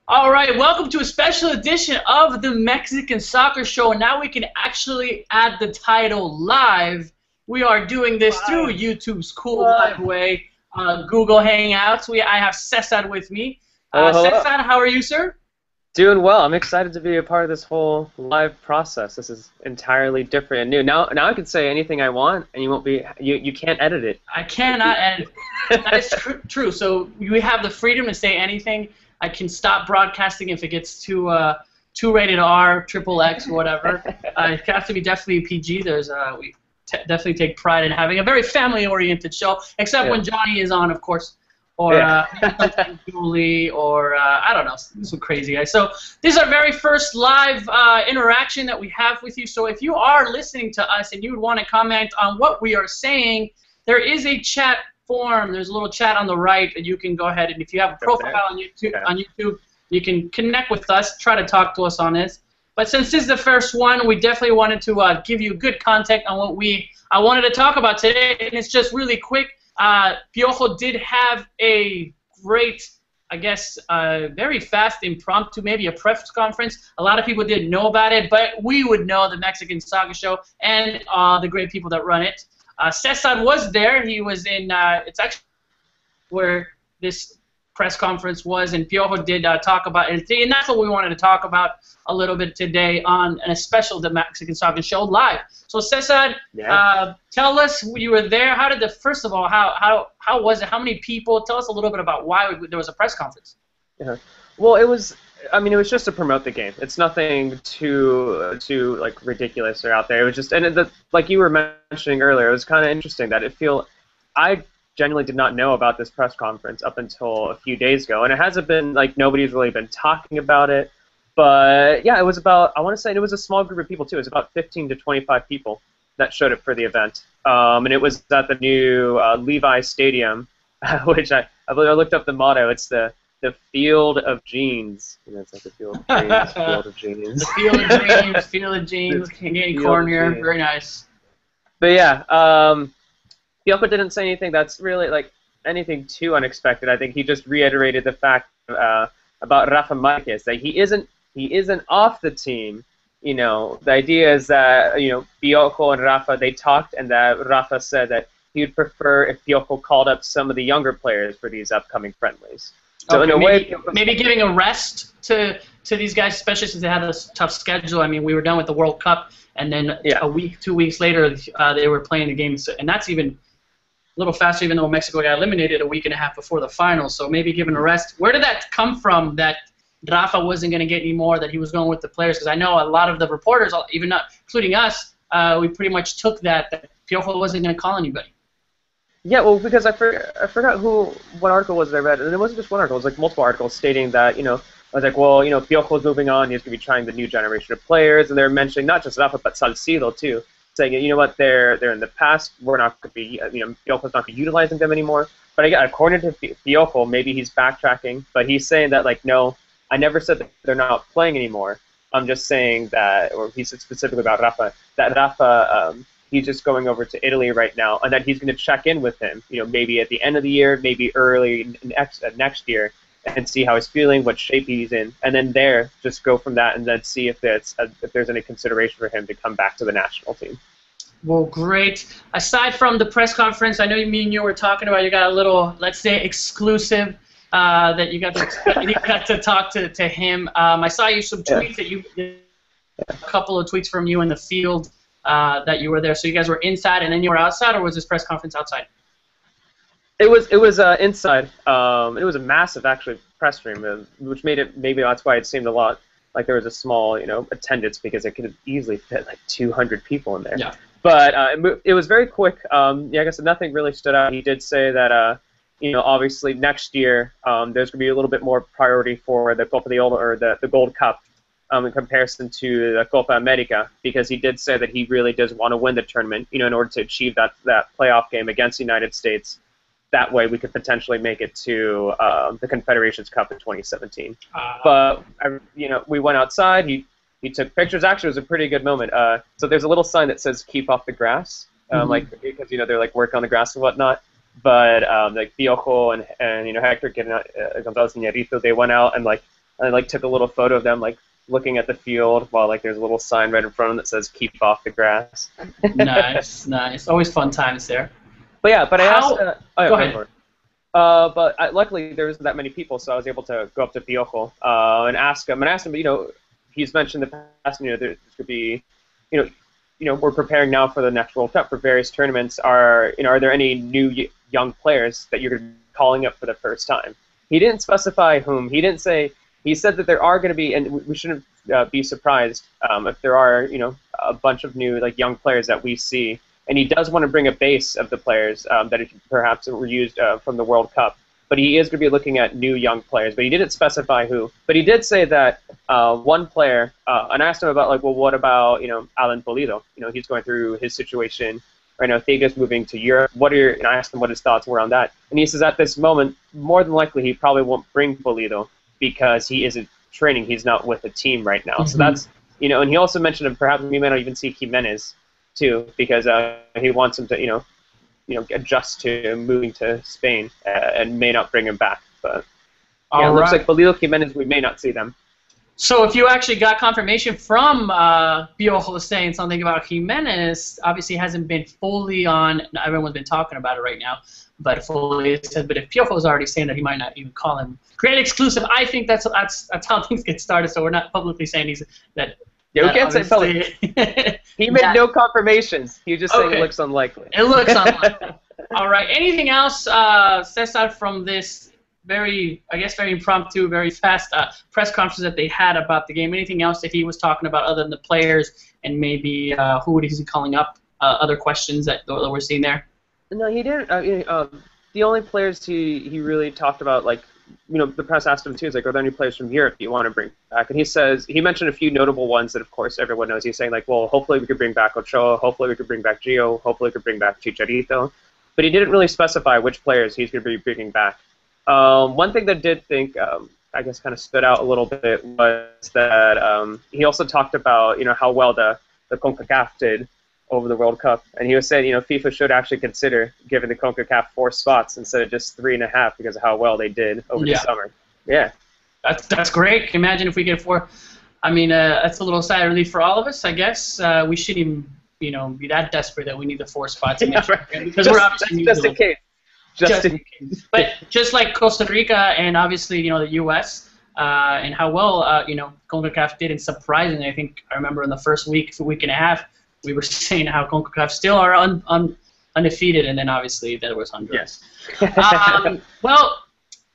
All right, welcome to a special edition of the Mexican Soccer Show. Now we can actually add the title live. We are doing this through YouTube's cool live way, Google Hangouts. I have Cesar with me. Hello. Cesar, how are you, sir? Doing well. I'm excited to be a part of this whole live process. This is entirely different and new. Now I can say anything I want, and you can't edit it. I cannot edit. That is true. So we have the freedom to say anything. I can stop broadcasting if it gets too rated R, triple X, whatever. It has to be definitely PG. We definitely take pride in having a very family-oriented show, except when Johnny is on, of course, or Julie, or I don't know, some crazy guys. So this is our very first live interaction that we have with you. So if you are listening to us and you would want to comment on what we are saying, there is a chat form. There's a little chat on the right that you can go ahead, and if you have a profile on YouTube, you can connect with us, try to talk to us on this. But since this is the first one, we definitely wanted to give you good context on what I wanted to talk about today, and it's just really quick. Piojo did have a great, I guess, very fast impromptu, maybe a press conference. A lot of people didn't know about it, but we would know, the Mexican Soccer Show and the great people that run it. Cesar was there. He was in, it's actually where this press conference was, and Piojo did talk about it. And that's what we wanted to talk about a little bit today on a special The Mexican Soccer Show live. So Cesar, tell us, you were there. How did first of all, how was it? How many people? Tell us a little bit about why there was a press conference. Yeah. Well, it was just to promote the game. It's nothing too like ridiculous or out there. It was just, and like you were mentioning earlier, it was kind of interesting that I genuinely did not know about this press conference up until a few days ago, and it hasn't been, like, nobody's really been talking about it. But yeah, it was about, I want to say it was a small group of people too. It was about 15 to 25 people that showed up for the event, and it was at the new Levi Stadium, which I looked up the motto. It's the Field of Jeans. You know, it's like the Field of Dreams, Field of Jeans. The Field of Dreams, Field of Jeans. Getting corn here. Very nice. But yeah, Piojo didn't say anything that's really like anything too unexpected. I think he just reiterated the fact about Rafa Marquez, that he isn't off the team. You know, the idea is that, you know, Piojo and Rafa, they talked, and that Rafa said that he would prefer if Piojo called up some of the younger players for these upcoming friendlies. So okay, in a way, maybe giving a rest to these guys, especially since they had a tough schedule. I mean, we were done with the World Cup, and then a week, 2 weeks later, they were playing the games, and that's even a little faster, even though Mexico got eliminated a week and a half before the final. So maybe giving a rest. Where did that come from, that Rafa wasn't going to get any more, that he was going with the players? Because I know a lot of the reporters, even not including us, we pretty much took that Piojo wasn't going to call anybody. Yeah, well, because I forgot what article was I read, and it wasn't just one article. It was like multiple articles stating that, you know, I was like, well, you know, Piojo's moving on. He's going to be trying the new generation of players, and they're mentioning not just Rafa but Salcido too, saying, you know what, they're in the past. We're not going to be, you know, Piojo's not going to be utilizing them anymore. But again, according to Piojo, maybe he's backtracking, but he's saying that, like, no, I never said that they're not playing anymore. I'm just saying that, or he said specifically about Rafa, that Rafa, he's just going over to Italy right now, and that he's going to check in with him, you know, maybe at the end of the year, maybe early next year, and see how he's feeling, what shape he's in, and then just go from that, and then see if there's any consideration for him to come back to the national team. Well, great. Aside from the press conference, I know me and you were talking about, you got a little, let's say, exclusive that you got to talk to him. I saw you some tweets that a couple of tweets from you in the field. That you were there, so you guys were inside and then you were outside, or was this press conference outside? It was inside. It was a massive, actually, press room, which made it, maybe that's why it seemed a lot like there was a small, you know, attendance, because it could have easily fit like 200 people in there. Yeah. But it was very quick. Yeah, I guess nothing really stood out. He did say that, you know, obviously next year there's going to be a little bit more priority for the Copa de Oro, or the Gold Cup, in comparison to the Copa America, because he did say that he really does want to win the tournament, you know, in order to achieve that playoff game against the United States. That way we could potentially make it to the Confederations Cup in 2017. But, you know, we went outside. He took pictures. Actually, it was a pretty good moment. So there's a little sign that says "Keep off the grass," like, because, you know, they're like working on the grass and whatnot. But like Piojo and you know, Hector Gonzalez Iñárritu, they went out and like and I like took a little photo of them like looking at the field while like there's a little sign right in front of them that says "Keep off the grass." Nice, nice. Always fun times there. But yeah, but I asked. Go ahead. Luckily there wasn't that many people, so I was able to go up to Piojo and ask him. He's mentioned in the past, there could be, we're preparing now for the next World Cup for various tournaments. Are there any new young players that you're calling up for the first time? He didn't specify whom. He didn't say. He said that there are going to be, and we shouldn't be surprised if there are, a bunch of new like young players that we see. And he does want to bring a base of the players that perhaps were used from the World Cup. But he is going to be looking at new young players. But he didn't specify who. But he did say that one player, and I asked him about, what about, Alan Pulido? He's going through his situation right now. Thega's moving to Europe. And I asked him what his thoughts were on that. And he says at this moment, more than likely, he probably won't bring Pulido because he isn't training. He's not with the team right now. Mm-hmm. So that's, and he also mentioned that perhaps we may not even see Jimenez too, because he wants him to, adjust to moving to Spain and may not bring him back. But yeah, it looks like Pulido, Jimenez, we may not see them. So if you actually got confirmation from Piojo saying something about Jimenez, obviously hasn't been fully on. Everyone's been talking about it right now, but fully said. But if Piojo's already saying that he might not even call him great exclusive, I think that's how things get started. So we're not publicly saying that. Yeah, we can't say public. He made no confirmations. He just saying it looks unlikely. It looks unlikely. All right. Anything else, Cesar, from this very impromptu, very fast press conference that they had about the game? Anything else that he was talking about other than the players and maybe who is he calling up? Other questions that we're seeing there? No, he didn't. The only players he really talked about, the press asked him too, are there any players from Europe you want to bring back? And he mentioned a few notable ones that, of course, everyone knows. He's saying, hopefully we could bring back Ochoa, hopefully we could bring back Gio, hopefully we could bring back Chicharito. But he didn't really specify which players he's going to be bringing back. One thing that did think, I guess, kind of stood out a little bit was that he also talked about, how well the CONCACAF did over the World Cup, and he was saying, FIFA should actually consider giving the CONCACAF 4 spots instead of just 3.5 because of how well they did over the summer. Yeah, that's great. Can you imagine if we get 4? I mean, that's a little sigh of relief for all of us, I guess. We shouldn't even, be that desperate that we need the 4 spots because we're obviously just in case. Just in case. But just like Costa Rica and obviously the U.S. And how well CONCACAF did, and surprisingly, I think I remember in the first week and a half. We were saying how CONCACAF still are undefeated, and then obviously there was Honduras. Yes. Well,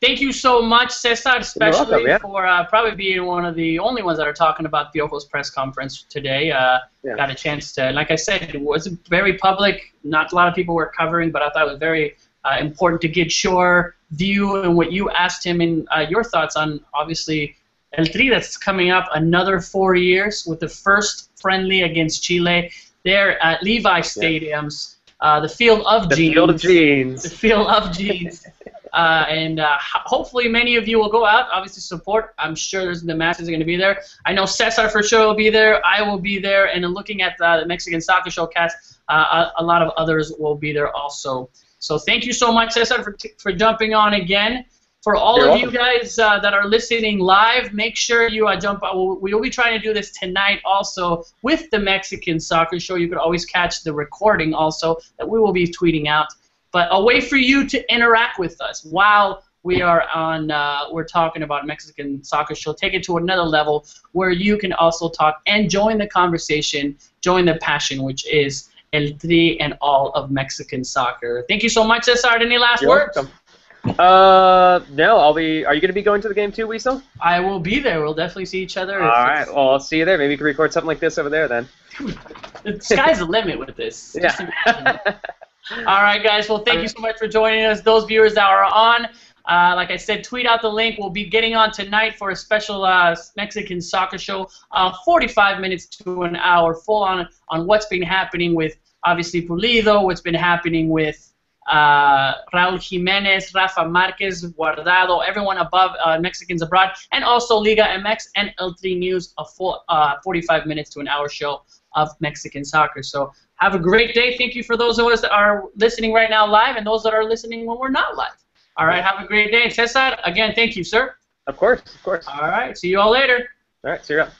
thank you so much, Cesar, especially for probably being one of the only ones that are talking about Piojo's press conference today. Got a chance to, like I said, it was very public. Not a lot of people were covering, but I thought it was very important to get your view and what you asked him and your thoughts on, obviously, El Tri that's coming up another 4 years with the first friendly against Chile there at Levi Stadiums, the Field of Jeans. The Field of Jeans. And hopefully many of you will go out, obviously support. I'm sure the masses are going to be there. I know Cesar for sure will be there. I will be there. And looking at the Mexican Soccer Show cast, a lot of others will be there also. So thank you so much, Cesar, for jumping on again. For all of you guys that are listening live, make sure you jump on. We will be trying to do this tonight also with the Mexican Soccer Show. You could always catch the recording also that we will be tweeting out. But a way for you to interact with us while we are on, we're talking about Mexican Soccer Show. Take it to another level where you can also talk and join the conversation, join the passion, which is El Tri and all of Mexican soccer. Thank you so much, Cesar. Any last words? Welcome. No, Are you going to be going to the game too, Wiso? I will be there. We'll definitely see each other. All right. Well, I'll see you there. Maybe you can record something like this over there then. The sky's the limit with this. Yeah. All right, guys. Well, thank you so much for joining us. Those viewers that are on, like I said, tweet out the link. We'll be getting on tonight for a special Mexican Soccer Show, 45 minutes to an hour, full on what's been happening with, obviously, Pulido, what's been happening with Raul Jimenez, Rafa Marquez, Guardado, everyone above Mexicans abroad, and also Liga MX and El Tri News, a full 45 minutes to an hour show of Mexican soccer. So have a great day. Thank you for those of us that are listening right now live and those that are listening when we're not live. All right, have a great day. Cesar, again, thank you, sir. Of course, of course. All right. See you all later. All right, see you around.